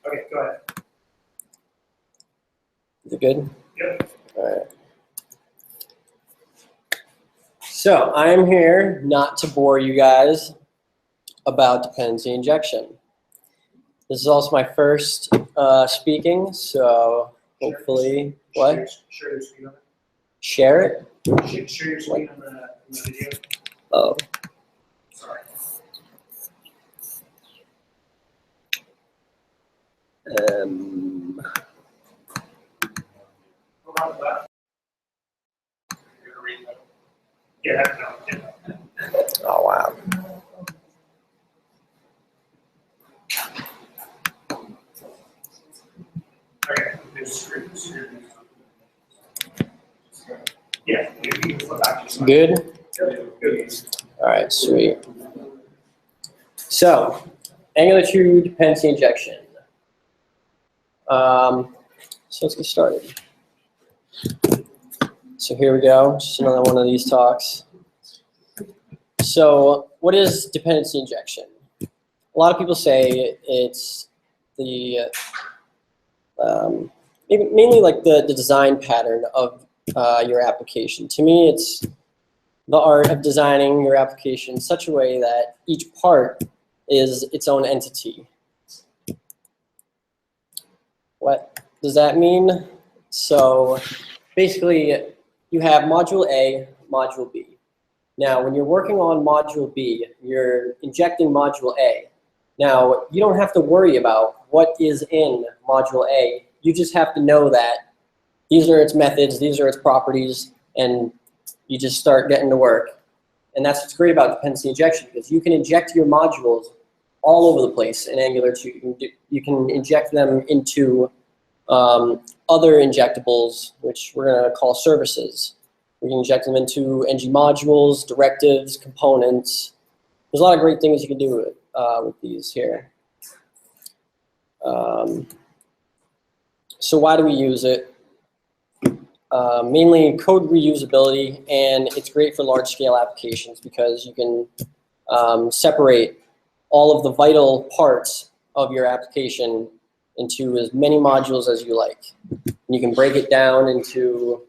Okay, go ahead. Is it good? Yep. All right. So I'm here not to bore you guys about dependency injection. This is also my first speaking, so hopefully, what? Share your screen on Share it? it. Share your screen on the video. Oh. Sorry. Yeah, no. Oh, wow. Okay, this screen. Yeah, you can flip back to Good? Good. All right, sweet. So, Angular 2 dependency injection. So let's get started. So here we go, just another one of these talks. So what is dependency injection? A lot of people say it's the, mainly like the design pattern of your application. To me, it's the art of designing your application in such a way that each part is its own entity. What does that mean? So basically, you have module A, module B. Now, when you're working on module B, you're injecting module A. Now, you don't have to worry about what is in module A. You just have to know that these are its methods, these are its properties, and you just start getting to work. And that's what's great about dependency injection, because you can inject your modules all over the place in Angular 2. You can inject them into other injectables, which we're going to call services. We can inject them into ng modules, directives, components. There's a lot of great things you can do with these here. So why do we use it? Mainly code reusability, and it's great for large-scale applications because you can separate all of the vital parts of your application into as many modules as you like. And you can break it down into,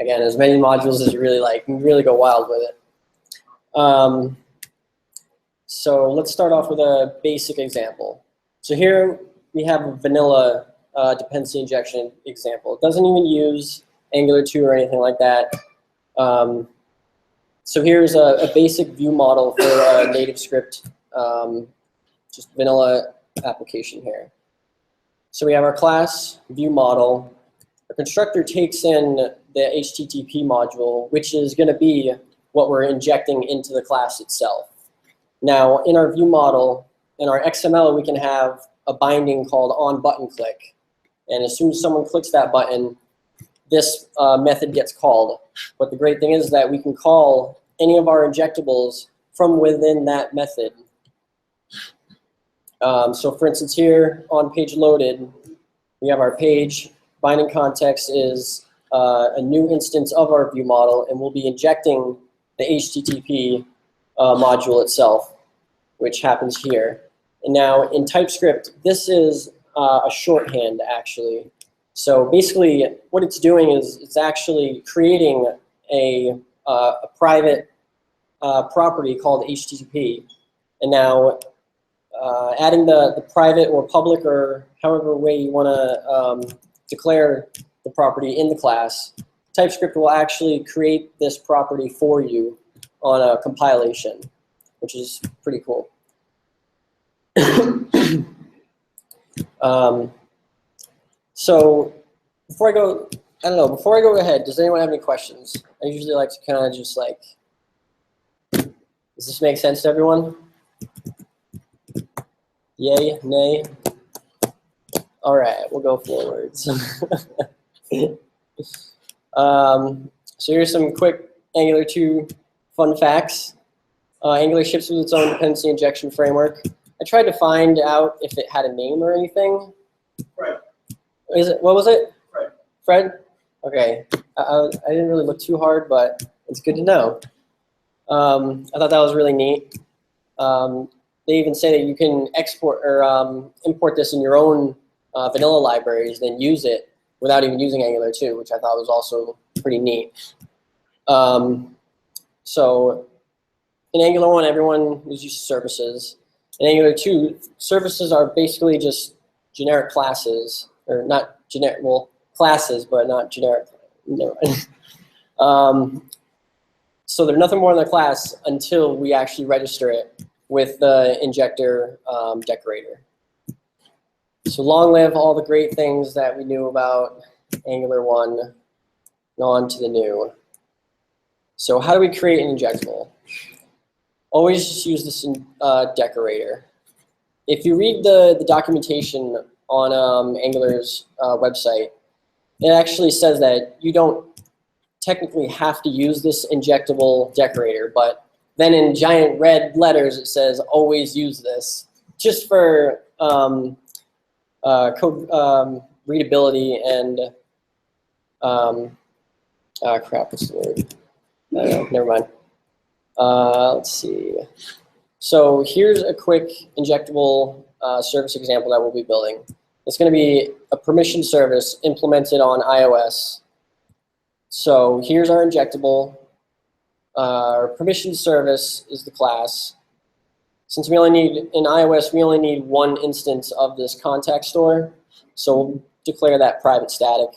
again, as many modules as you really like. You can really go wild with it. So let's start off with a basic example. So here we have a vanilla dependency injection example. It doesn't even use Angular 2 or anything like that. So here's a basic view model for a native script, just vanilla application here. So we have our class view model. The constructor takes in the HTTP module, which is going to be what we're injecting into the class itself. Now, in our view model, in our XML, we can have a binding called onButtonClick. And as soon as someone clicks that button, this method gets called. But the great thing is that we can call any of our injectables from within that method. So for instance, here on page loaded, we have our page. Binding context is a new instance of our view model, and we'll be injecting the HTTP module itself, which happens here. And now in TypeScript, this is a shorthand, actually. So basically, what it's doing is it's actually creating a private property called HTTP. And now adding the private or public or however way you want to declare the property in the class, TypeScript will actually create this property for you on a compilation, which is pretty cool. So before I go, before I go ahead, does anyone have any questions? I usually like to kind of just like, does this make sense to everyone? Yay, nay? All right, we'll go forwards. So here's some quick Angular 2 fun facts. Angular ships with its own dependency injection framework. I tried to find out if it had a name or anything. Fred. What was it? Fred. Fred? Okay. I didn't really look too hard, but it's good to know. I thought that was really neat. they even say that you can export or import this in your own vanilla libraries, then use it without even using Angular 2, which I thought was also pretty neat. So in Angular 1, everyone was used to services. In Angular 2, services are basically just generic classes, or not generic, well, classes, but not generic. No. So they're nothing more than a class until we actually register it with the injector decorator. So long live all the great things that we knew about Angular 1, and on to the new. So how do we create an injectable? Always just use this decorator. If you read the documentation on Angular's website, it actually says that you don't technically have to use this injectable decorator, but then in giant red letters it says always use this, just for code readability and crap, what's the word? I don't know, never mind. Let's see. So here's a quick injectable service example that we'll be building. It's going to be a permission service implemented on iOS. So here's our injectable. Our permission service is the class. Since we only need, in iOS, we only need one instance of this contact store. So we'll declare that private static.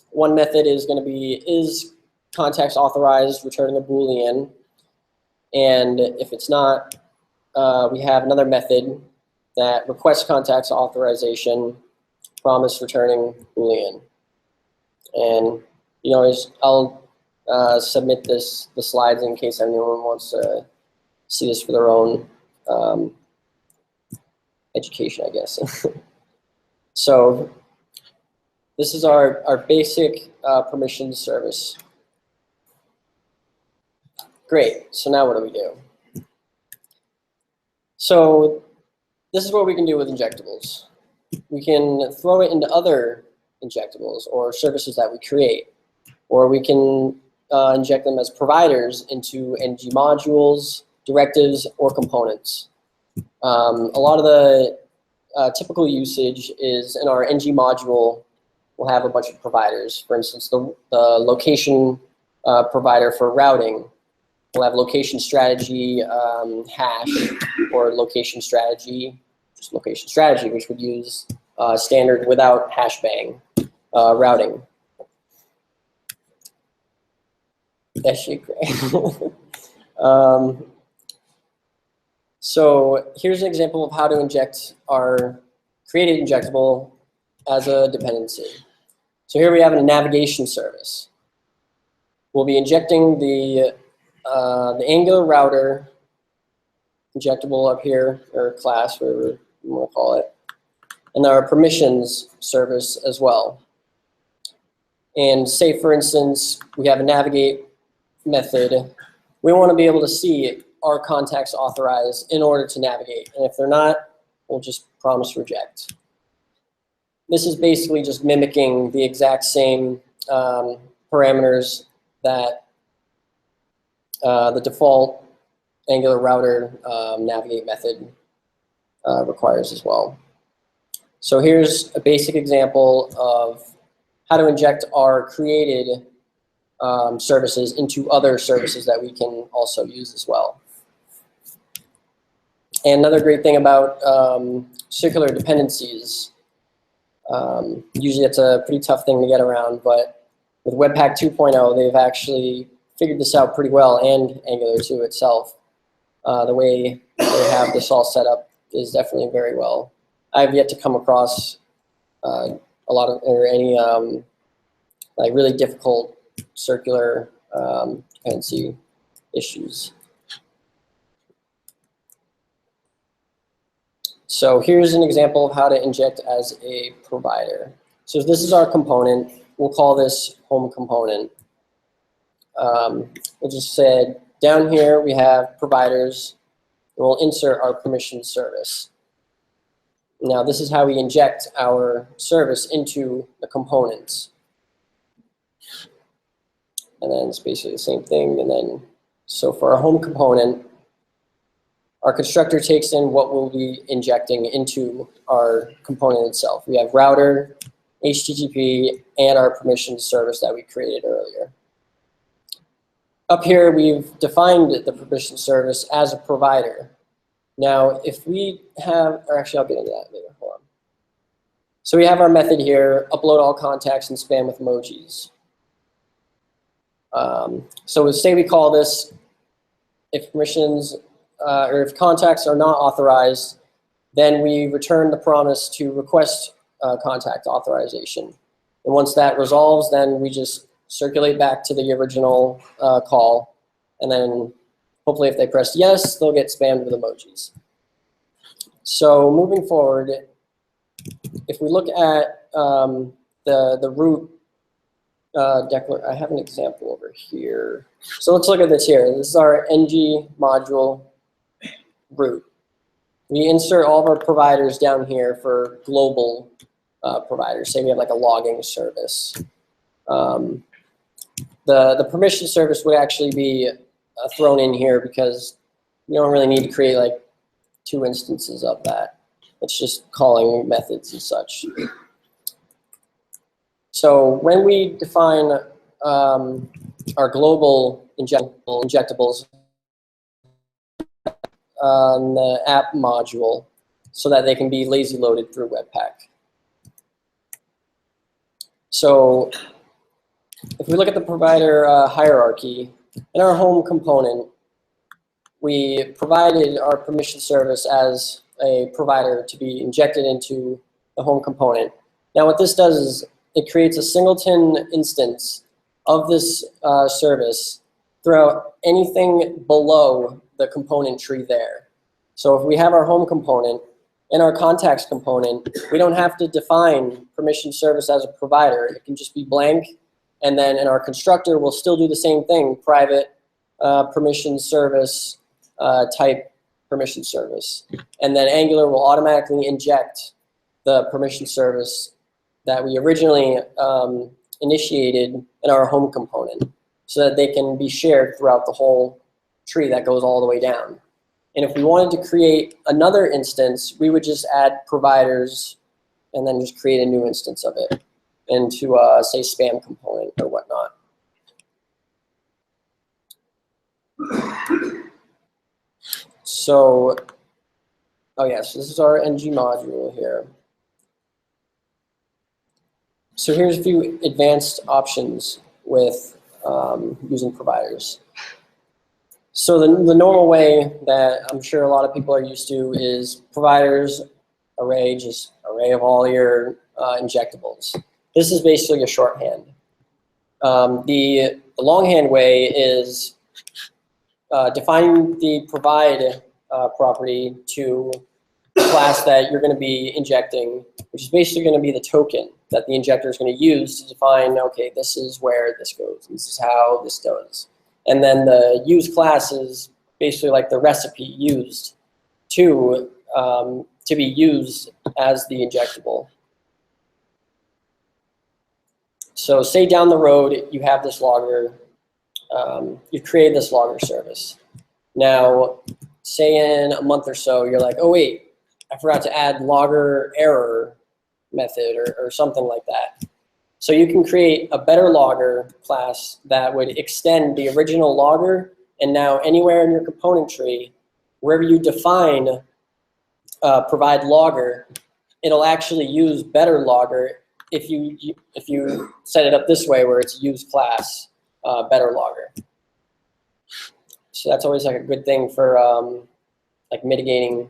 One method is going to be is contacts authorized, returning a Boolean. And if it's not, we have another method that requests contacts authorization, promise returning Boolean. And you know, I'll submit the slides in case anyone wants to see this for their own education, I guess. So this is our basic permission service. Great, so now what do we do? So this is what we can do with injectables. We can throw it into other injectables or services that we create, or we can inject them as providers into ng modules, directives, or components. A lot of the typical usage is in our ng module, we'll have a bunch of providers. For instance, the location provider for routing. We'll have location strategy hash, or location strategy, just location strategy, which would use standard without hash bang routing. That should be great. So here's an example of how to inject our created injectable as a dependency. So here we have a navigation service. We'll be injecting the Angular router injectable up here, or class, whatever you want to call it, and our permissions service as well. And say, for instance, we have a navigate method. We want to be able to see our contacts authorized in order to navigate. And if they're not, we'll just promise reject. This is basically just mimicking the exact same parameters that the default Angular router navigate method requires as well. So here's a basic example of how to inject our created services into other services that we can also use as well. And another great thing about circular dependencies, usually it's a pretty tough thing to get around, but with Webpack 2.0, they've actually figured this out pretty well, and Angular 2 itself. The way they have this all set up is definitely very well. I've yet to come across a lot of, or any like really difficult circular dependency issues. So here's an example of how to inject as a provider. So this is our component. We'll call this home component. We'll just say down here we have providers, and we'll insert our permission service. Now this is how we inject our service into the components. And then it's basically the same thing. And then, so for our home component, Our constructor takes in what we'll be injecting into our component itself. We have router, HTTP, and our permission service that we created earlier. Up here, we've defined the permission service as a provider. Now, if we have, or actually I'll get into that later, hold on. So we have our method here, upload all contacts and spam with emojis. So say we call this, if permissions, or if contacts are not authorized, then we return the promise to request contact authorization. And once that resolves, then we just circulate back to the original call, and then hopefully if they press yes, they'll get spammed with emojis. So moving forward, if we look at the root I have an example over here. So let's look at this here. This is our ng module root. We insert all of our providers down here for global providers. Say we have like a logging service. The permission service would actually be thrown in here because you don't really need to create like 2 instances of that. It's just calling methods and such. So when we define our global injectables on the app module so that they can be lazy loaded through Webpack. So if we look at the provider hierarchy, in our home component, we provided our permission service as a provider to be injected into the home component. Now what this does is it creates a singleton instance of this service throughout anything below the component tree there. So if we have our home component and our contacts component, we don't have to define permission service as a provider. It can just be blank, and then in our constructor, we'll still do the same thing, private permission service type permission service. And then Angular will automatically inject the permission service that we originally initiated in our home component so that they can be shared throughout the whole tree that goes all the way down. And if we wanted to create another instance, we would just add providers and then just create a new instance of it into, say, spam component or whatnot. So, oh yes, this is our ng module here. So here's a few advanced options with using providers. So the normal way that I'm sure a lot of people are used to is providers array, just array of all your injectables. This is basically a shorthand. The longhand way is defining the provide property to the class that you're going to be injecting, which is basically going to be the token that the injector is going to use to define, okay, this is where this goes, this is how this does. And then the use class is basically like the recipe used to be used as the injectable. So say down the road you have this logger, you've created this logger service. Now, say in a month or so, you're like, oh wait, I forgot to add logger error method or something like that. So you can create a better logger class that would extend the original logger, and now anywhere in your component tree, wherever you define provide logger, it'll actually use better logger if you set it up this way where it's use class better logger. So that's always like a good thing for like mitigating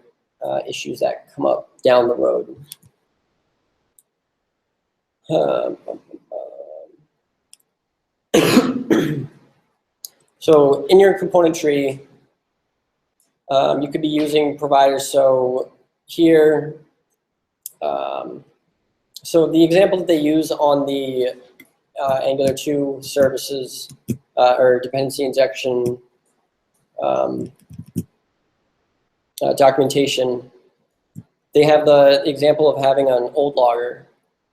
issues that come up down the road. So in your component tree, you could be using providers. So here, so the example that they use on the Angular 2 services or dependency injection documentation, they have the example of having an old logger.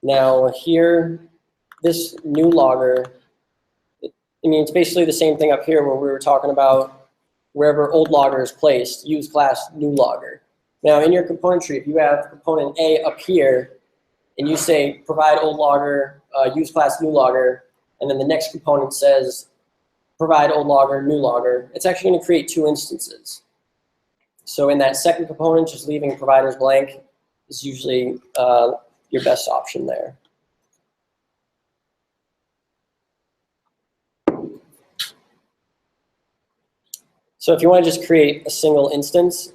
Now here, this new logger, I mean, it's basically the same thing up here where we were talking about wherever old logger is placed, use class new logger. Now in your component tree, if you have component A up here, and you say provide old logger, use class new logger, and then the next component says provide old logger, new logger, it's actually going to create two instances. So in that second component, just leaving providers blank is usually your best option there. So if you want to just create a single instance,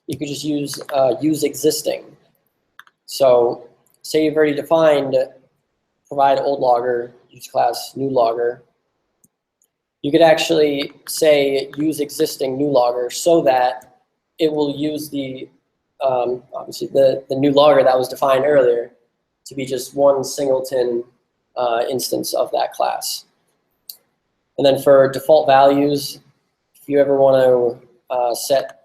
you could just use use existing. So say you've already defined provide old logger, use class new logger. You could actually say use existing new logger so that it will use the obviously the new logger that was defined earlier to be just one singleton instance of that class. And then for default values, if you ever want to set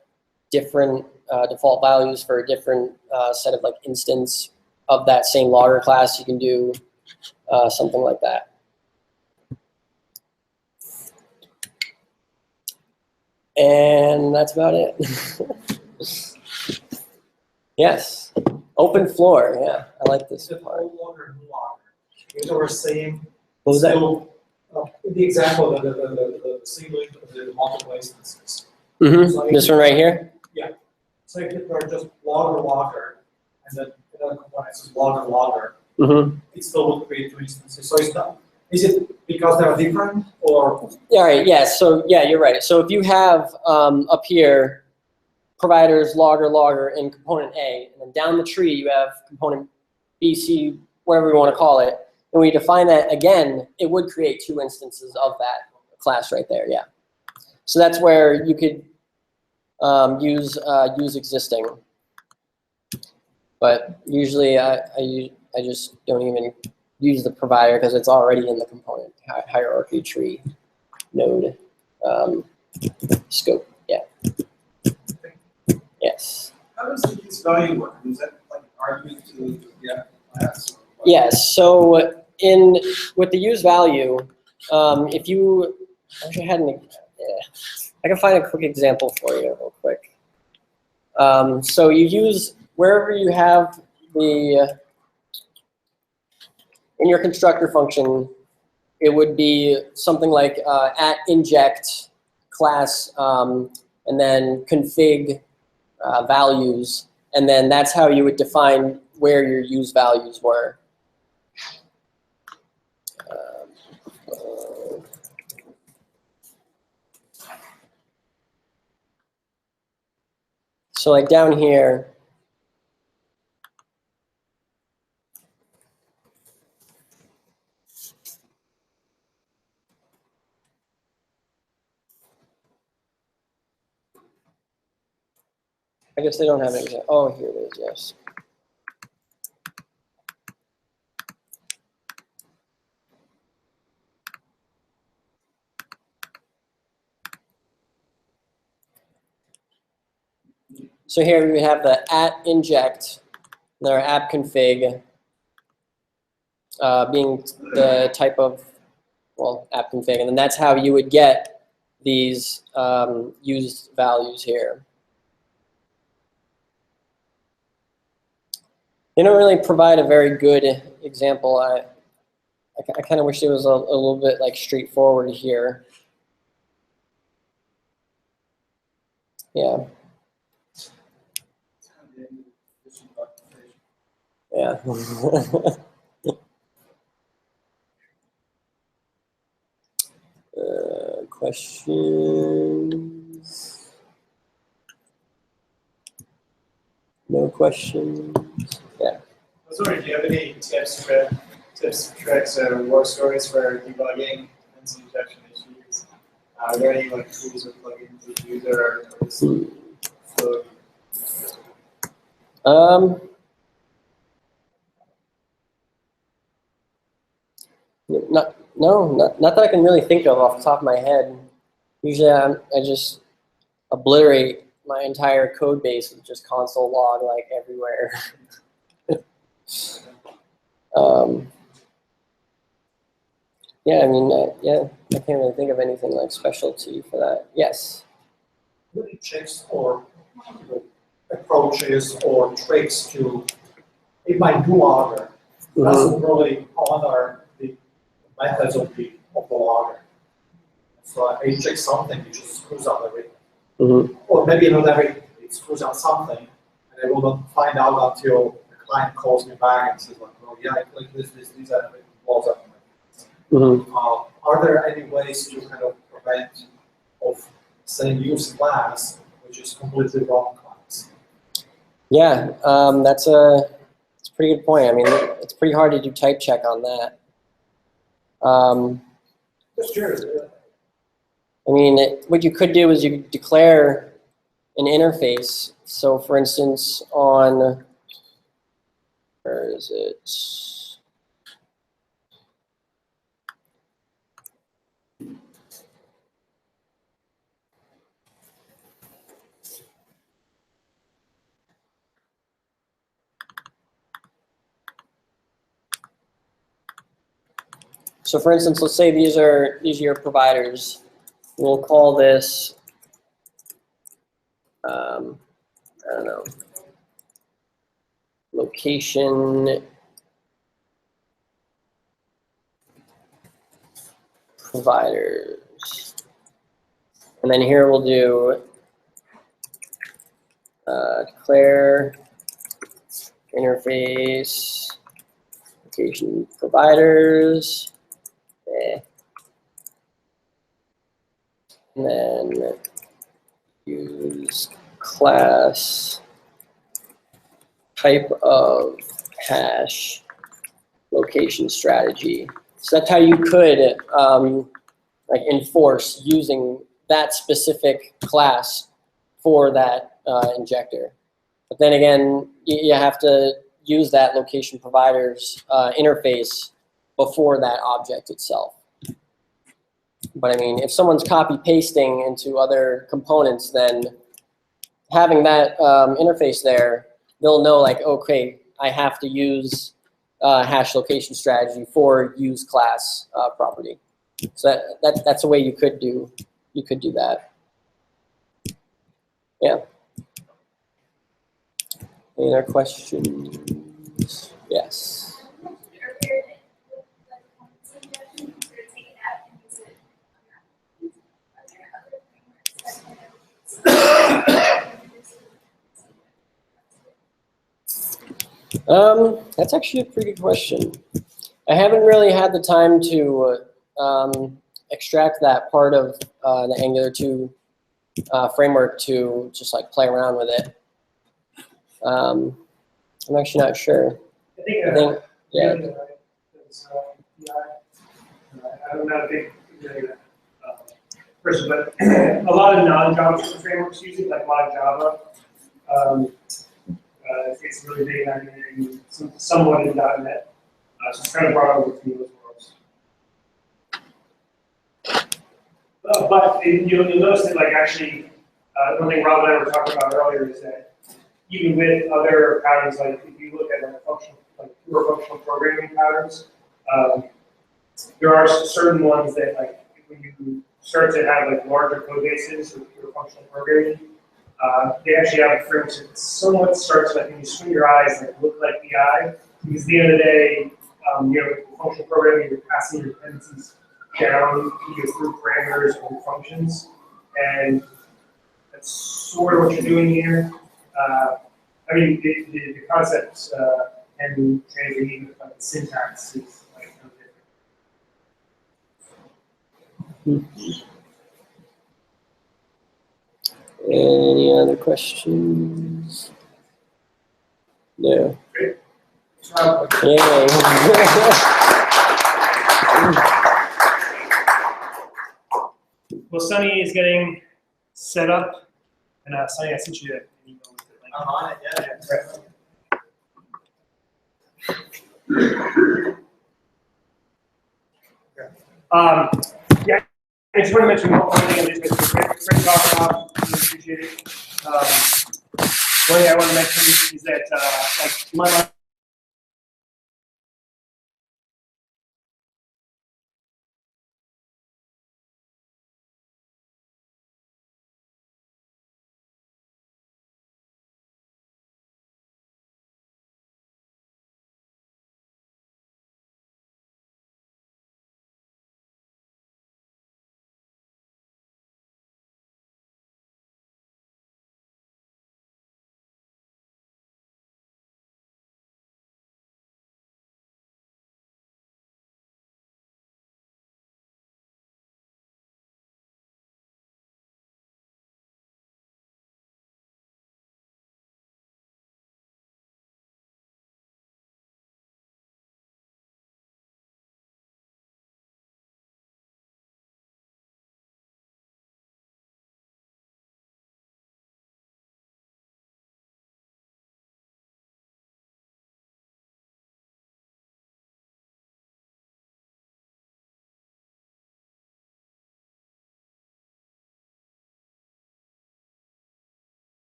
different default values for a different set of like instance of that same logger class, you can do something like that. And that's about it. Yes. Open floor. Yeah, I like this part. Old logger, new logger. These are same. What was that? In the example, the single, the multiple instances. Mm-hmm. So This one right here? Yeah. So if it were just logger, and then another component says logger, Mm-hmm. it still will create two instances. So it's not, is it because they are different or? Yeah, right, yeah, so yeah, you're right. So if you have up here providers, logger, and component A, and then down the tree you have component B, C, whatever you want to call it, and we define that again, it would create two instances of that class right there, yeah. So that's where you could use existing. But usually I just don't even use the provider because it's already in the component hierarchy tree node scope. Yeah. Yes. How does the use value work? Is that like argument to the class? Yes. So with the use value, if you actually had I can find a quick example for you real quick. So you use wherever you have the in your constructor function, it would be something like at inject class and then config values, and then that's how you would define where your use values were. So like down here, I guess they don't have an example. Oh, here it is, yes. So here we have the at inject, and our app config being the type of, well, app config, and then that's how you would get these used values here. They don't really provide a very good example. I kind of wish it was a little bit like straightforward here. Yeah. Yeah. Questions? No questions? Yeah. I was wondering, do you have any tips, tricks, or war stories for debugging and some injection issues? Are there any like tools or plugins that you use or Not that I can really think of off the top of my head. Usually I just obliterate my entire code base with just console log like everywhere. Yeah, I mean, yeah, I can't really think of anything like specialty for that. Yes. Really checks or approaches or tricks to, if I do logger, doesn't really honor the methods of the logger. So I check something, it just screws up everything. Or maybe not everything, it screws up something, and I will not find out until the client calls me back and says, like, oh yeah, I clicked this, and everything blows up. Are there any ways to kind of prevent of saying use class, which is completely wrong class? Yeah, that's a pretty good point. I mean, it's pretty hard to do type check on that. Just curious. I mean, what you could do is you could declare an interface. So, for instance, on where is it? So, for instance, let's say these are your providers. We'll call this, I don't know, location providers. And then here we'll do declare interface location providers. And then use class type of hash location strategy. So that's how you could like enforce using that specific class for that injector. But then again, you have to use that location provider's interface before that object itself. But I mean, if someone's copy pasting into other components, then having that interface there, they'll know like, okay, I have to use hash location strategy for use class property. So that's a way you could do that. Yeah. Any other questions? Yes. That's actually a pretty good question. I haven't really had the time to extract that part of the Angular 2 framework to just like play around with it. I'm actually not sure. I think yeah. I'm not a big person, but a lot of non-JavaScript frameworks use it, like modern Java. It's really big and somewhat in .NET. So it's kind of brought over from those worlds. But you'll notice that, like, actually, one thing Rob and I were talking about earlier is that even with other patterns, like if you look at pure functional programming patterns, there are certain ones that, like, when you start to have like larger code bases with pure functional programming, they actually have a framework that somewhat starts like when you swing your eyes, like look like the eye. Because at the end of the day, functional programming, you're passing your dependencies down either through parameters or functions, and that's sort of what you're doing here. I mean, the concepts and translating the syntax is like kind of different. Any other questions? No. Great. Yay. Well, Sunny is getting set up, and Sunny, I sent you an email with it. I'm on it, yeah. Yeah, I just want to mention one thing. Great talk, Rob. Really appreciate it. One thing I want to mention is that, like, my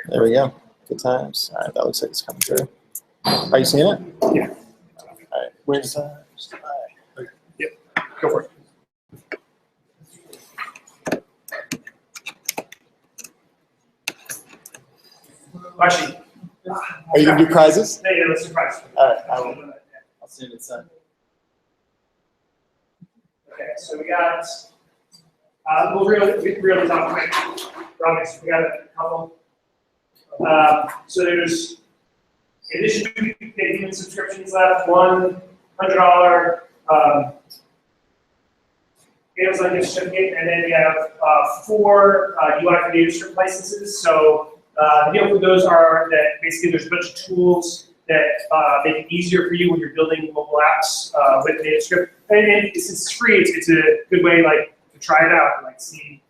There we go. Good times. All right, that looks like it's coming through. Are you seeing it? Yeah. All right, where's Yep. Go for it. Actually, Are you gonna do prizes? yeah, let's surprise. All right, I'll see it inside. Okay, so we got, we'll really talk quick. Promise, we got a couple. So there's, in addition to payment subscriptions left, $100 Amazon gift certificate, and then we have 4 UI for DataScript licenses. So the deal with those are that basically there's a bunch of tools that make it easier for you when you're building mobile apps with DataScript. And since it's free, it's a good way to try it out and see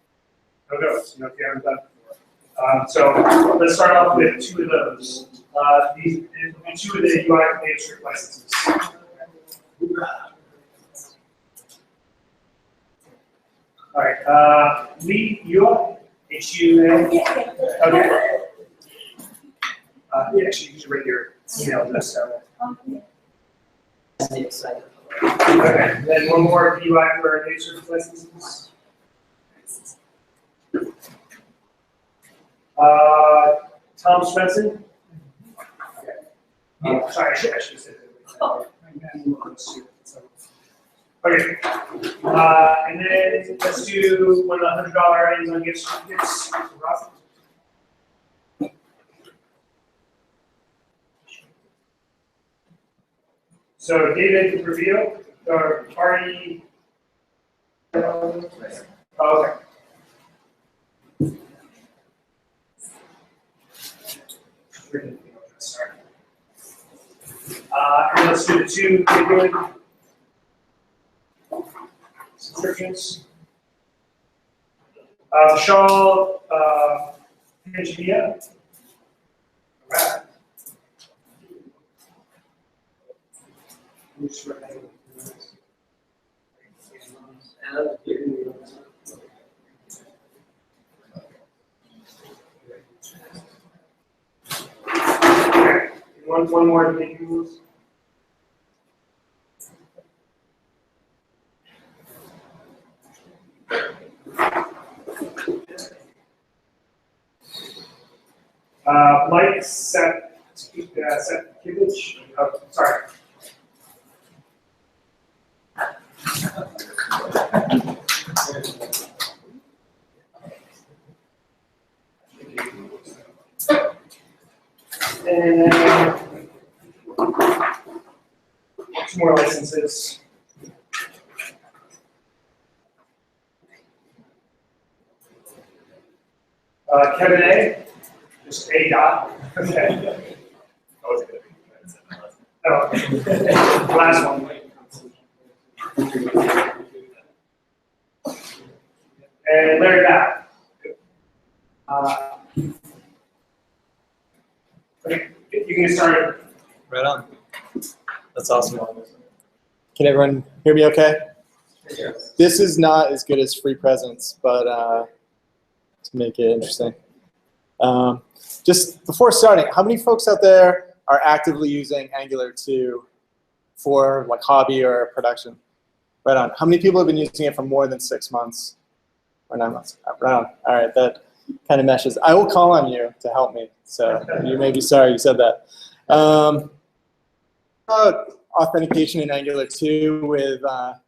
how it goes, if you haven't done it before. So let's start off with 2 of those. These are 2 of the UI for DataScript licenses. All right, Lee, you up? H-U-A? Okay. Yeah, actually, you should write your email address down there. Okay, then one more UI for data service licenses. Tom Svensson. Okay. Sorry, I should have said that. Okay, and then let's do one of the $100 Amazon gift certificates. So David Revio, or party. Oh, okay. Sorry. And let's do the 2 David subscriptions. Vishal Engineer. All right. Okay. One more to make rules. Mike Setkivich. Oh, sorry. And 2 more licenses. Kevin A. Just A dot. Okay. Oh, last one. And Larry Back. Okay, you can get started. Right on. That's awesome. Can everyone hear me okay? Yes. This is not as good as free presence, but to make it interesting. Just before starting, how many folks out there are actively using Angular 2 for hobby or production? Right on. How many people have been using it for more than 6 months or 9 months? Right on. All right, that kind of meshes. I will call on you to help me, so you may be sorry you said that. Authentication in Angular 2 with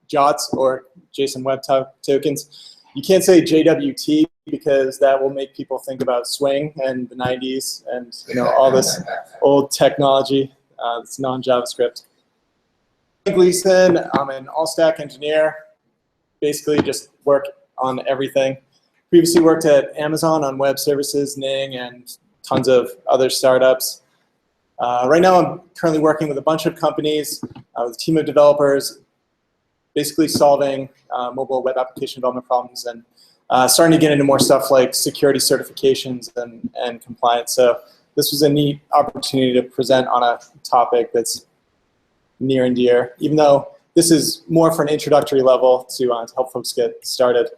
JOTs or JSON Web Tokens. You can't say JWT because that will make people think about Swing and the 90s and all this old technology. It's non-JavaScript. Sunny Gleason, I'm an all-stack engineer. Basically just work on everything. Previously worked at Amazon on web services, Ning, and tons of other startups. Right now I'm currently working with a bunch of companies, with a team of developers, basically solving mobile web application development problems and starting to get into more stuff like security certifications and compliance. So this was a neat opportunity to present on a topic that's near and dear, even though this is more for an introductory level to help folks get started.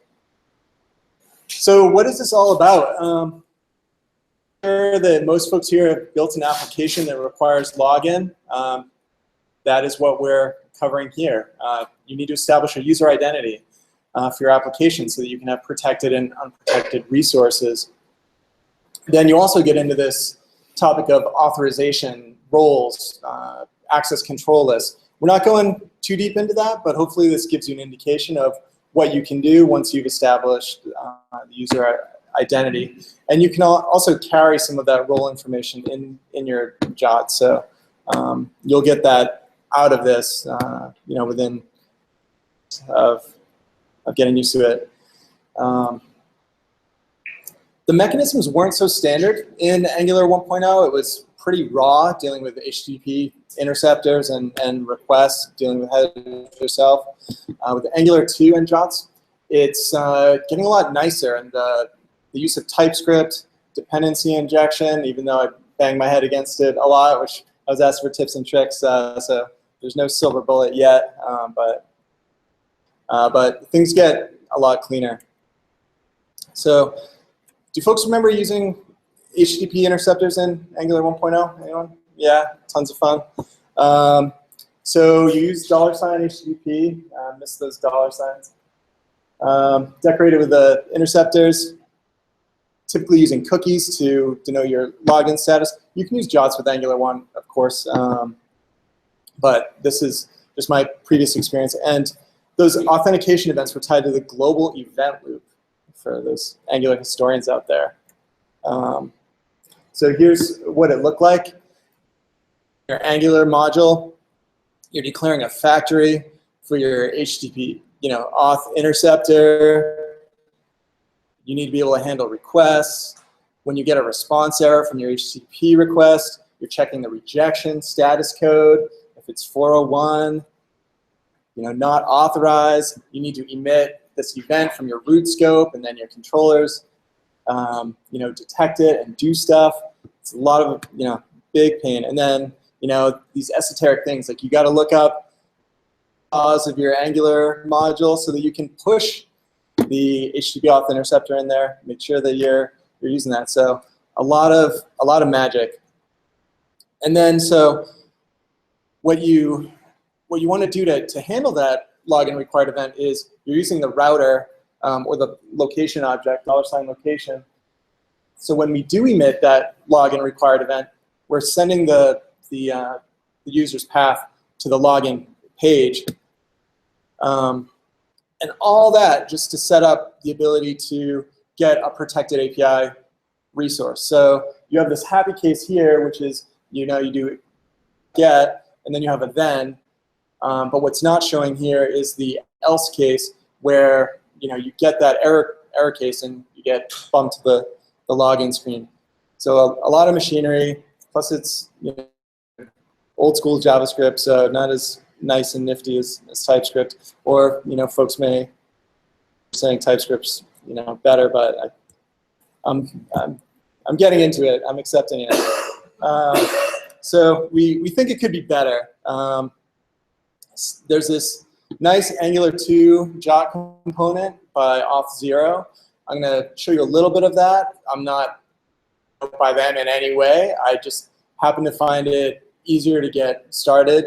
So what is this all about? sure that most folks here have built an application that requires login. That is what we're covering here. You need to establish a user identity for your application so that you can have protected and unprotected resources. Then you also get into this topic of authorization, roles, access control lists. We're not going too deep into that, but hopefully this gives you an indication of what you can do once you've established the user identity. And you can also carry some of that role information in your JOT. So you'll get that out of this, within of getting used to it. The mechanisms weren't so standard in Angular 1.0. It was pretty raw, dealing with HTTP interceptors and requests, dealing with headers yourself. With Angular 2 and JOTs, it's getting a lot nicer, and the use of TypeScript, dependency injection, even though I banged my head against it a lot, which I was asked for tips and tricks, so there's no silver bullet yet, but things get a lot cleaner. So, do folks remember using HTTP interceptors in Angular 1.0? Anyone? Yeah, tons of fun. So you use $HTTP, miss those dollar signs. Decorated with the interceptors, typically using cookies to denote your login status. You can use JOTs with Angular 1, of course, but this is just my previous experience. And those authentication events were tied to the global event loop for those Angular historians out there. So here's what it looked like. Your Angular module, you're declaring a factory for your HTTP, auth interceptor. You need to be able to handle requests. When you get a response error from your HTTP request, you're checking the rejection status code. If it's 401, not authorized, you need to emit this event from your root scope, and then your controllers, detect it and do stuff. It's a lot of, big pain. And then, these esoteric things, like you got to look up laws of your Angular module so that you can push the HTTP auth interceptor in there, make sure that you're using that. So a lot of magic. And then so what you want to do to handle that login required event is you're using the router or the location object, $location. So when we do emit that login required event, we're sending the user's path to the login page. And all that just to set up the ability to get a protected API resource. So you have this happy case here, which is, you do get, and then you have a then. But what's not showing here is the else case where, you get that error case and you get bumped to the login screen. So a lot of machinery, plus it's old school JavaScript, so not as nice and nifty as TypeScript, or folks may be saying TypeScript's better, but I'm getting into it. I'm accepting it. So we think it could be better. There's this nice Angular 2 JOT component by Auth0. I'm going to show you a little bit of that. I'm not by them in any way. I just happen to find it easier to get started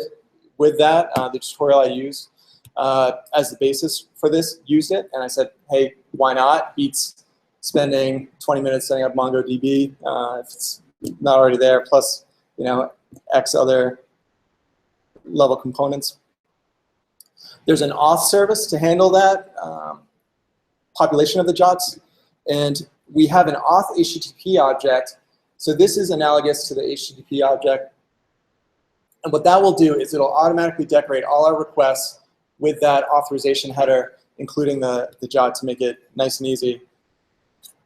with that. The tutorial I used as the basis for this used it, and I said, hey, why not? Beats spending 20 minutes setting up MongoDB if it's not already there, plus X other level components. There's an auth service to handle that population of the JOTs, and we have an auth HTTP object. So this is analogous to the HTTP object. And what that will do is it'll automatically decorate all our requests with that authorization header, including the JOT, to make it nice and easy.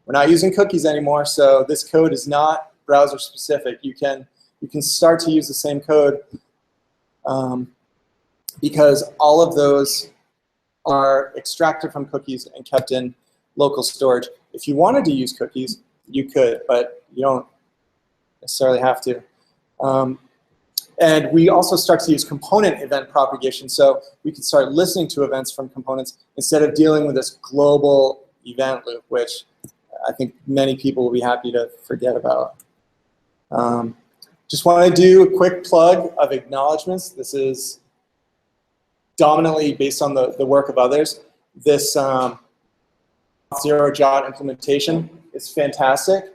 We're not using cookies anymore, so this code is not browser specific. You can start to use the same code because all of those are extracted from cookies and kept in local storage. If you wanted to use cookies, you could, but you don't necessarily have to. And we also start to use component event propagation, so we can start listening to events from components instead of dealing with this global event loop, which I think many people will be happy to forget about. Just want to do a quick plug of acknowledgements. This is dominantly based on the work of others. This Auth0 Jot implementation is fantastic.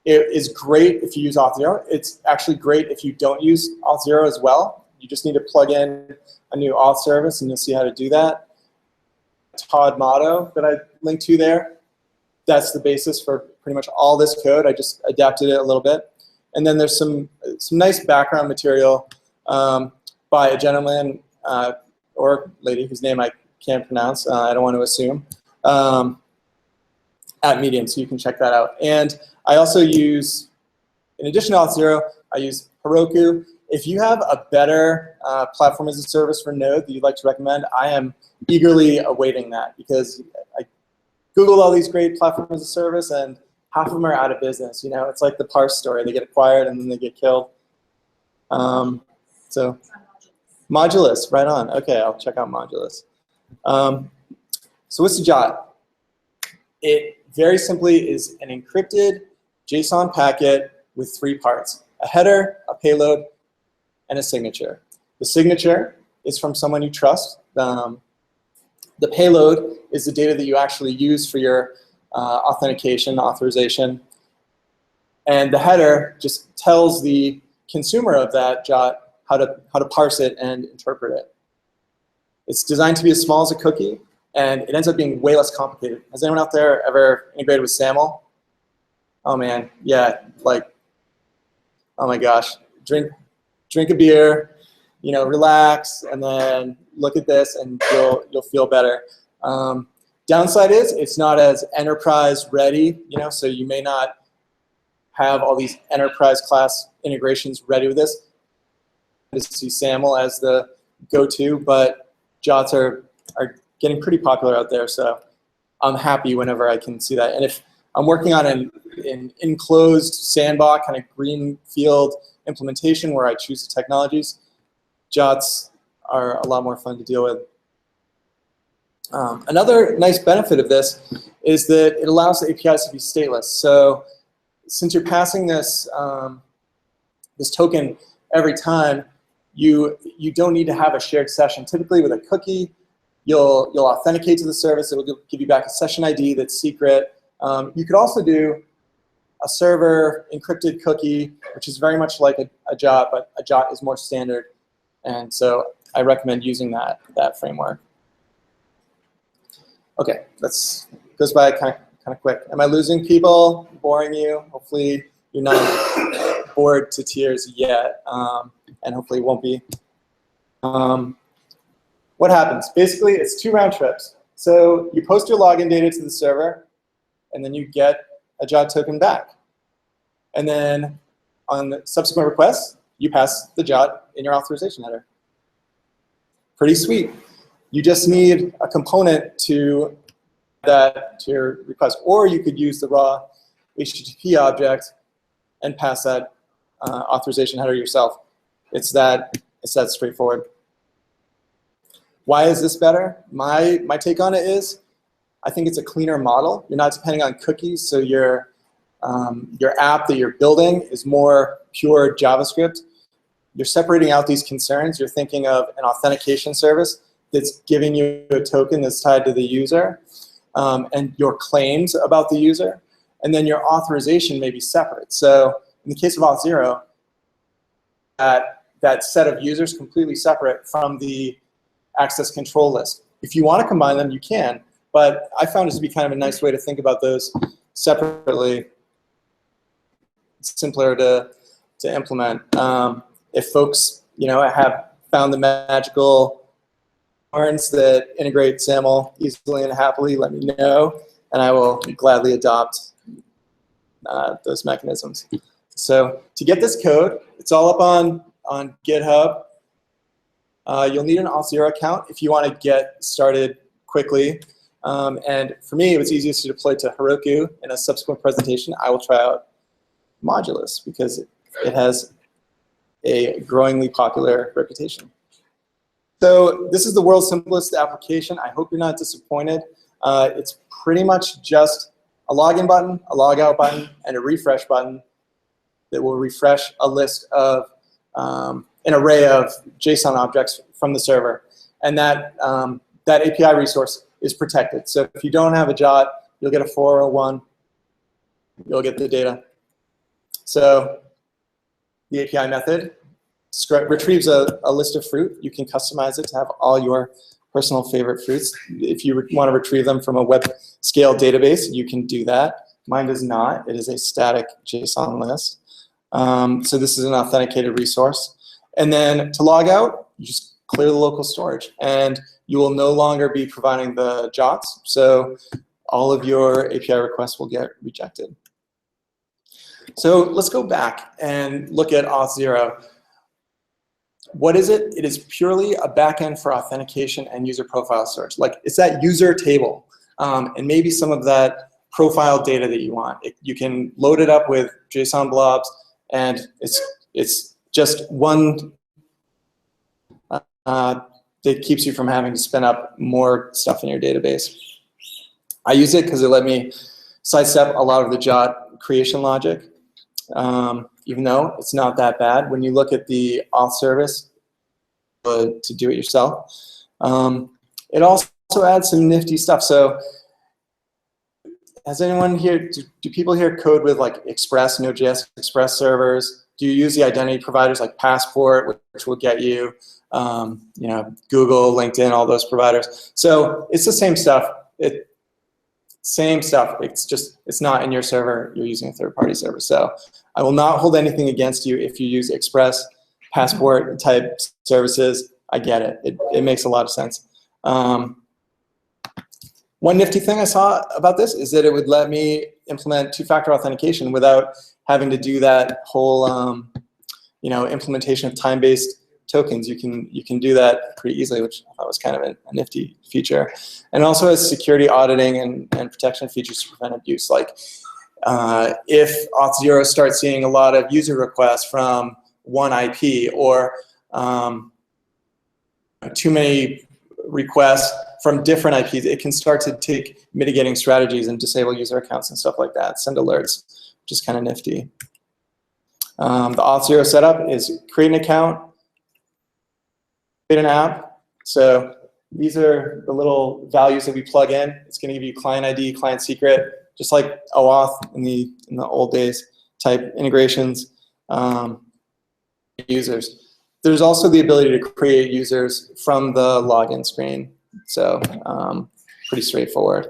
It is great if you use Auth0. It's actually great if you don't use Auth0 as well. You just need to plug in a new auth service, and you'll see how to do that. Todd motto that I linked to there, that's the basis for pretty much all this code. I just adapted it a little bit. And then there's some nice background material by a gentleman or lady whose name I can't pronounce. I don't want to assume. At Medium, so you can check that out. And I also use, in addition to Auth0, I use Heroku. If you have a better platform as a service for Node that you'd like to recommend, I am eagerly awaiting that, because I Googled all these great platforms as a service, and half of them are out of business. You know, it's like the Parse story. They get acquired and then they get killed. So Modulus, right on. Okay, I'll check out Modulus. So what's the Jot? It very simply is an encrypted JSON packet with 3 parts: a header, a payload, and a signature. The signature is from someone you trust. The payload is the data that you actually use for your authentication, authorization. And the header just tells the consumer of that Jot how to parse it and interpret it. It's designed to be as small as a cookie, and it ends up being way less complicated. Has anyone out there ever integrated with SAML? Oh man, yeah, like, oh my gosh, drink a beer, you know, relax, and then look at this, and you'll feel better. Downside is it's not as enterprise ready, you know, so you may not have all these enterprise class integrations ready with this. I see SAML as the go-to, but Jots are getting pretty popular out there, so I'm happy whenever I can see that. And if I'm working on an enclosed sandbox kind of greenfield implementation where I choose the technologies, Jots are a lot more fun to deal with. Another nice benefit of this is that it allows the APIs to be stateless. So since you're passing this, this token every time, you don't need to have a shared session. Typically with a cookie, you'll authenticate to the service. It'll give you back a session ID that's secret. You could also do a server encrypted cookie, which is very much like a Jot, but a Jot is more standard. And so I recommend using that framework. Okay, goes by kind of quick. Am I losing people? Boring you? Hopefully you're not bored to tears yet, and hopefully won't be. What happens? Basically, it's 2 round trips. So you post your login data to the server, and then you get a Jot token back. And then on the subsequent requests, you pass the Jot in your authorization header. Pretty sweet. You just need a component to that to your request, or you could use the raw HTTP object and pass that authorization header yourself. It's that straightforward. Why is this better? My take on it is, I think it's a cleaner model. You're not depending on cookies, so your app that you're building is more pure JavaScript. You're separating out these concerns. You're thinking of an authentication service that's giving you a token that's tied to the user, and your claims about the user, and then your authorization may be separate. So in the case of Auth0, that set of users completely separate from the access control list. If you want to combine them, you can, but I found this to be kind of a nice way to think about those separately. It's simpler to implement. If folks, you know, have found the magical horns that integrate SAML easily and happily, let me know, and I will gladly adopt those mechanisms. So to get this code, it's all up on GitHub. You'll need an Auth0 account if you want to get started quickly. And for me, it was easiest to deploy to Heroku. In a subsequent presentation, I will try out Modulus because it has a growingly popular reputation. So this is the world's simplest application. I hope you're not disappointed. It's pretty much just a login button, a logout button, and a refresh button that will refresh a list of an array of JSON objects from the server. And that, that API resource is protected. So if you don't have a JOT, you'll get a 401, you'll get the data. So the API method retrieves a list of fruit. You can customize it to have all your personal favorite fruits. If you want to retrieve them from a web scale database, you can do that. Mine does not. It is a static JSON list. So this is an authenticated resource. And then to log out, you just clear the local storage. And you will no longer be providing the JOTs. So all of your API requests will get rejected. So let's go back and look at Auth0. What is it? It is purely a backend for authentication and user profile search. Like, it's that user table and maybe some of that profile data that you want. You can load it up with JSON blobs, and it's just one that keeps you from having to spin up more stuff in your database. I use it because it let me sidestep a lot of the JOT creation logic, even though it's not that bad. When you look at the auth service to do it yourself, it also adds some nifty stuff. So has anyone here, do people here code with like Express, Node.js Express servers? Do you use the identity providers like Passport, which will get you, you know, Google, LinkedIn, all those providers? So it's the same stuff. Same stuff. It's just, it's not in your server. You're using a third-party server. So I will not hold anything against you if you use Express, Passport type services. I get it. It makes a lot of sense. One nifty thing I saw about this is that it would let me implement two-factor authentication without having to do that whole you know, implementation of time-based tokens. You can do that pretty easily, which I thought was kind of a nifty feature. And it also has security auditing and protection features to prevent abuse. Like if Auth0 starts seeing a lot of user requests from one IP, or too many requests from different IPs, it can start to take mitigating strategies and disable user accounts and stuff like that, send alerts, which is kind of nifty. The Auth0 setup is create an account, create an app. So these are the little values that we plug in. It's going to give you client ID, client secret, just like OAuth in the old days type integrations. Users. There's also the ability to create users from the login screen. So pretty straightforward.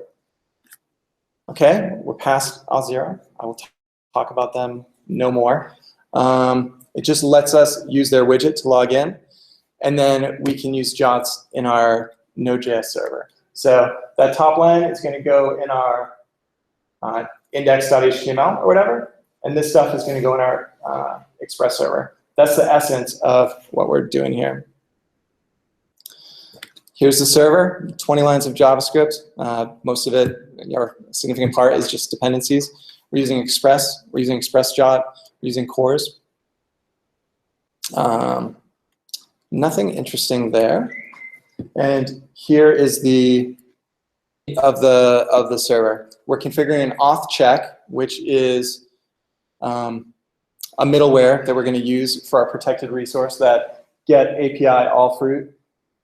Okay, we're past Auth0. I will talk about them no more. It just lets us use their widget to log in, and then we can use JOTs in our Node.js server. So that top line is going to go in our index.html or whatever, and this stuff is going to go in our Express server. That's the essence of what we're doing here. Here's the server, 20 lines of JavaScript. Most of it, or a significant part, is just dependencies. We're using Express. We're using Express JOT. We're using cores. Nothing interesting there. And here is the of the server. We're configuring an auth check, which is a middleware that we're going to use for our protected resource that get API all fruit.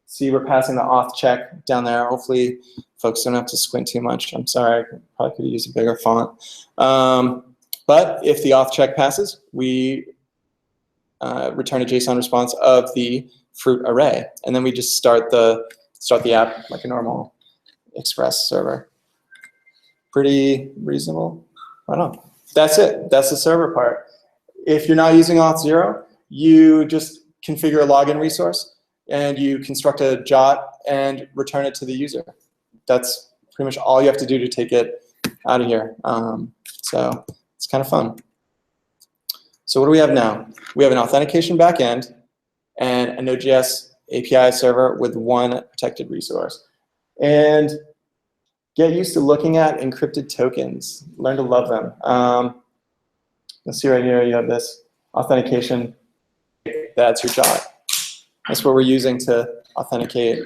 See, we're passing the auth check down there. Hopefully, folks don't have to squint too much. I'm sorry, I probably could use a bigger font. But if the auth check passes, we return a JSON response of the fruit array, and then we just start the app like a normal Express server. Pretty reasonable. I don't know. That's it. That's the server part. If you're not using Auth0, you just configure a login resource, and you construct a JOT and return it to the user. That's pretty much all you have to do to take it out of here. So it's kind of fun. So what do we have now? We have an authentication backend and a Node.js API server with one protected resource. And get used to looking at encrypted tokens. Learn to love them. Let's see right here, you have this authentication. That's your JOT. That's what we're using to authenticate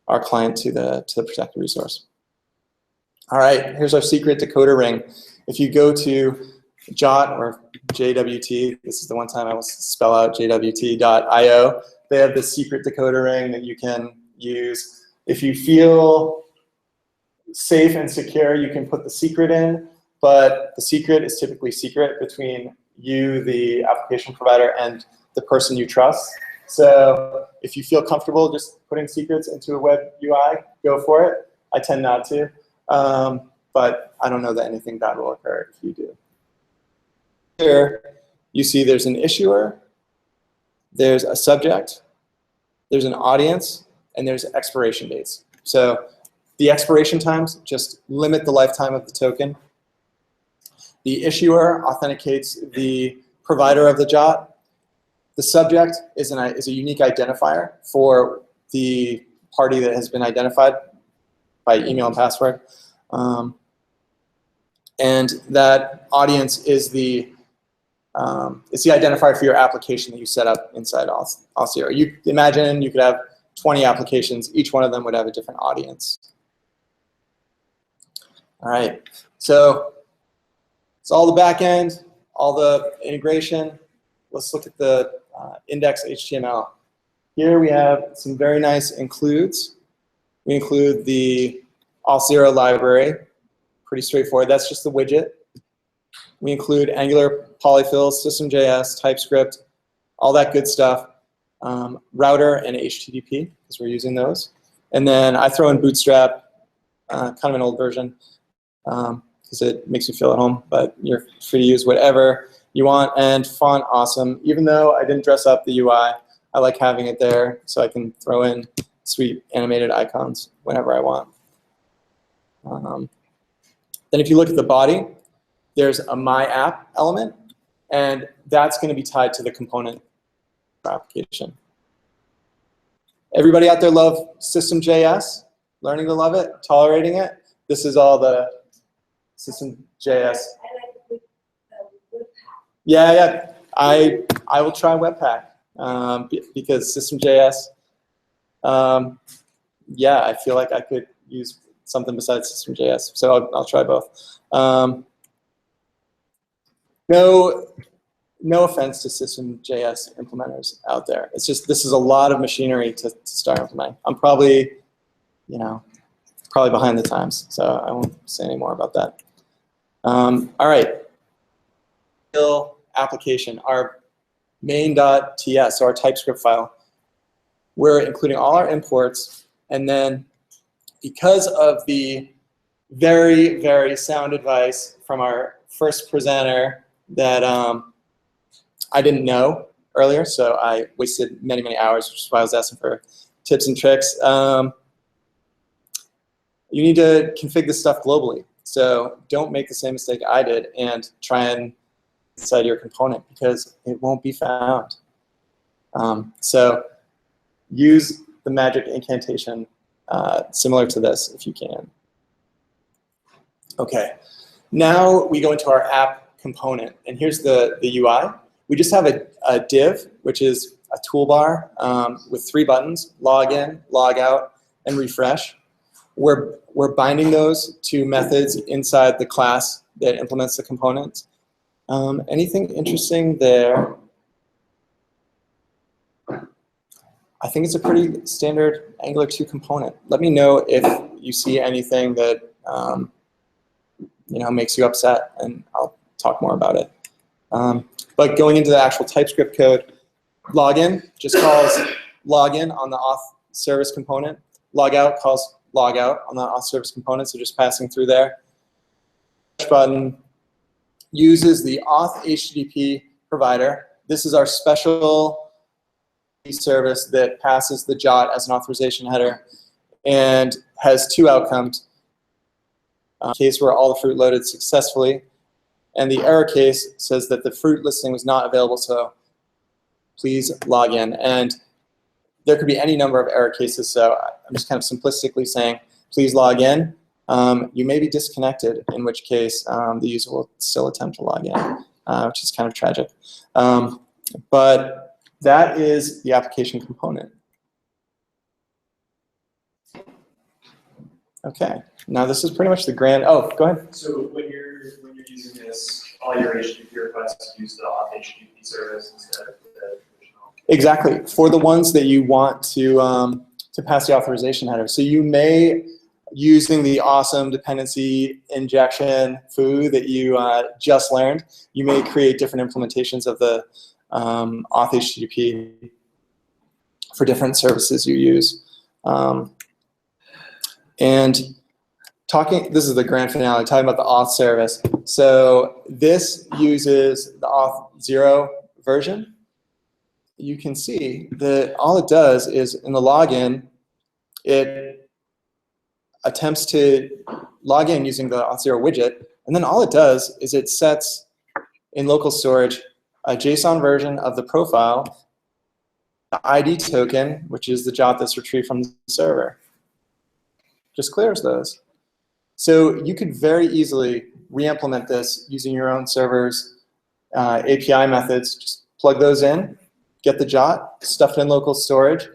our client to the protected resource. All right, here's our secret decoder ring. If you go to JOT or JWT, this is the one time I will spell out JWT.io, they have this secret decoder ring that you can use. If you feel safe and secure, you can put the secret in, but the secret is typically secret between you, the application provider, and the person you trust. So if you feel comfortable just putting secrets into a web UI, go for it. I tend not to, but I don't know that anything bad will occur if you do. Here you see there's an issuer, there's a subject, there's an audience, and there's expiration dates. So the expiration times just limit the lifetime of the token. The issuer authenticates the provider of the JOT. The subject is a unique identifier for the party that has been identified by email and password. And that audience is it's the identifier for your application that you set up inside Auth0. You imagine you could have 20 applications. Each one of them would have a different audience. All right, so it's all the back end, all the integration. Let's look at the index HTML. Here we have some very nice includes. We include the Auth0 library, pretty straightforward. That's just the widget. We include Angular polyfills, System.js, TypeScript, all that good stuff. Router and HTTP, because we're using those. And then I throw in Bootstrap, kind of an old version, because it makes you feel at home, but you're free to use whatever you want. And font, awesome. Even though I didn't dress up the UI, I like having it there so I can throw in sweet animated icons whenever I want. Then if you look at the body, there's a My App element, and that's going to be tied to the component application. Everybody out there love System.js? Learning to love it? Tolerating it? This is all the System.js. Yeah. I will try Webpack because System.js, yeah, I feel like I could use something besides System.js, so I'll try both. No offense to System.js implementers out there. It's just this is a lot of machinery to start implementing. I'm probably, probably behind the times, so I won't say any more about that. All right. Application, our main.ts, so our TypeScript file. We're including all our imports, and then because of the very, very sound advice from our first presenter that I didn't know earlier, so I wasted many, many hours, which is why I was asking for tips and tricks. You need to configure this stuff globally. So don't make the same mistake I did and try and inside your component because it won't be found. So use the magic incantation similar to this if you can. Okay, now we go into our app component, and here's the UI. We just have a div, which is a toolbar with 3 buttons: log in, log out, and refresh. We're binding those to methods inside the class that implements the components. Anything interesting there? I think it's a pretty standard Angular 2 component. Let me know if you see anything that makes you upset, and I'll talk more about it. But going into the actual TypeScript code, login just calls login on the auth service component. Logout calls logout on the auth service component, so just passing through there. Push button uses the auth HTTP provider. This is our special service that passes the JOT as an authorization header and has 2 outcomes. Case where all the fruit loaded successfully, and the error case says that the fruit listing was not available, so please log in. And there could be any number of error cases, so I'm just kind of simplistically saying, please log in. You may be disconnected, in which case the user will still attempt to log in, which is kind of tragic. But that is the application component. Okay, now this is pretty much the grand, oh, go ahead. So when you're using this, all your HTTP requests use the auth HTTP service instead of the traditional. Exactly, for the ones that you want to pass the authorization header. So you may, using the awesome dependency injection foo that you just learned, you may create different implementations of the auth HTTP for different services you use. And this is the grand finale, talking about the auth service. So this uses the auth 0 version. You can see that all it does is in the login, it attempts to log in using the auth 0 widget, and then all it does is it sets in local storage a JSON version of the profile, the ID token, which is the JOT that's retrieved from the server. Just clears those. So you could very easily re-implement this using your own server's API methods. Just plug those in, get the JOT, stuff it in local storage,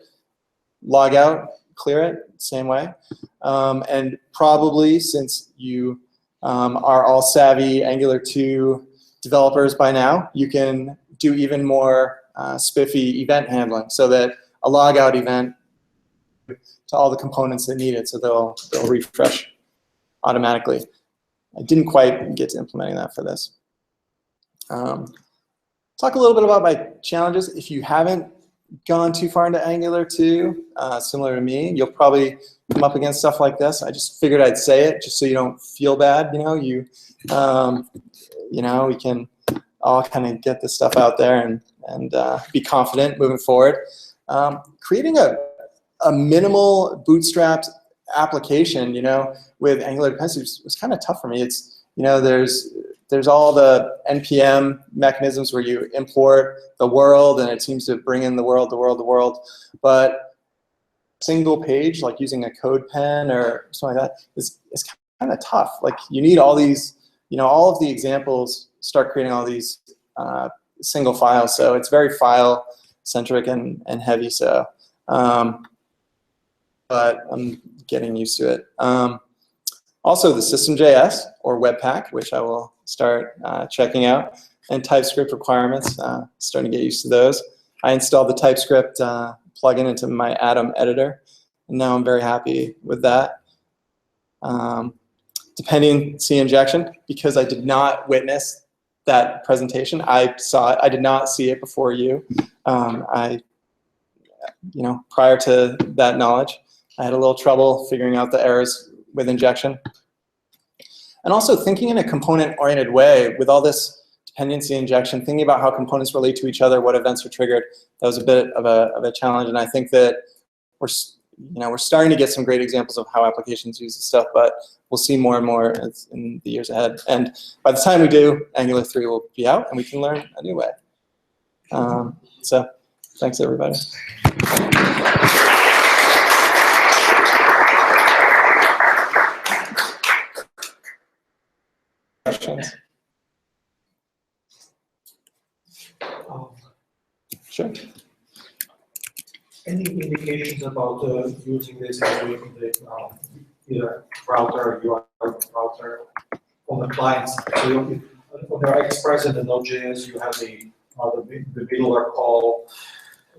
log out, clear it, same way. And probably, since you are all savvy Angular 2 developers by now, you can do even more spiffy event handling so that a logout event to all the components that need it, so they'll refresh automatically. I didn't quite get to implementing that for this. Talk a little bit about my challenges. If you haven't gone too far into Angular 2, similar to me, you'll probably come up against stuff like this. I just figured I'd say it just so you don't feel bad. We can all kind of get this stuff out there and be confident moving forward. Creating a minimal bootstrapped application, with Angular dependencies was kind of tough for me. It's, there's all the NPM mechanisms where you import the world and it seems to bring in the world. But single page, like using a code pen or something like that, is kind of tough. Like you need all these, all of the examples start creating all these single files. So it's very file centric and heavy. So, but I'm getting used to it. Also, the System.js or Webpack, which I will start checking out, and TypeScript requirements, starting to get used to those. I installed the TypeScript plugin into my Atom editor, and now I'm very happy with that. Dependency injection, because I did not witness that presentation. I saw it. I did not see it before you. Prior to that knowledge, I had a little trouble figuring out the errors with injection. And also thinking in a component-oriented way with all this dependency injection, thinking about how components relate to each other, what events are triggered, that was a bit of a challenge. And I think that we're starting to get some great examples of how applications use this stuff, but we'll see more and more in the years ahead. And by the time we do, Angular 3 will be out and we can learn a new way. So thanks, everybody. Questions? Sure. Any indications about using this as either router, UI router on the clients? So when they're expressed in the Node.js, you have the middleware call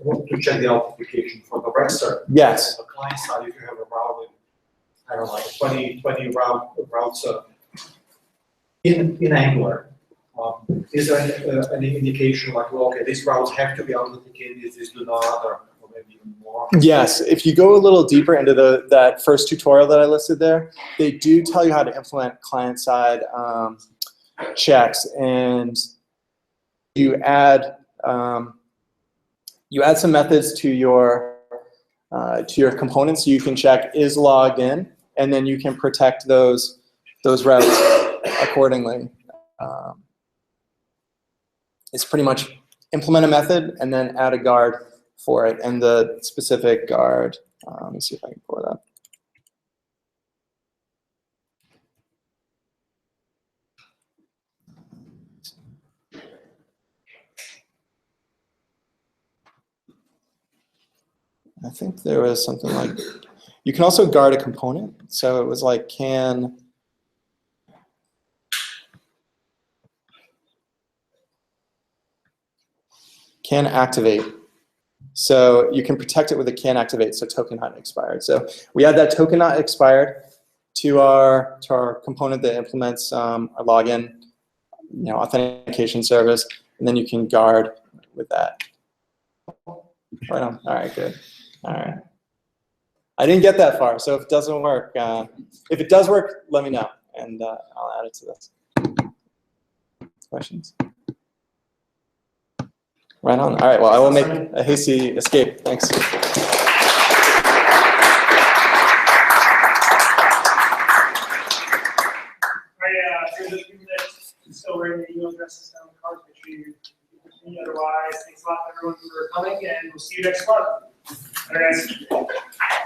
to check the authentication for the register. Yes. On the client side, if you have a route, I don't know, like 20 routes in Angular, is there any indication like, well, okay, these routes have to be authenticated, these do not, or maybe even more? Yes, if you go a little deeper into that first tutorial that I listed there, they do tell you how to implement client-side checks, and you add some methods to your components so you can check is logged in, and then you can protect those routes accordingly. It's pretty much implement a method and then add a guard for it, and the specific guard. Let me see if I can pull it up. I think there was something like, You can also guard a component. So it was like can activate. So you can protect it with a can activate, so token not expired. So we add that token not expired to our component that implements a login, authentication service, and then you can guard with that. Right on. All right, good. All right. I didn't get that far, so if it doesn't work, if it does work, let me know, and I'll add it to this. Questions? Right on. All right, well, I will make a hasty escape. Thanks. For those people that still writing their email addresses down the card, make sure you keep me. Otherwise, thanks a lot everyone for coming, and we'll see you next month. All right, guys.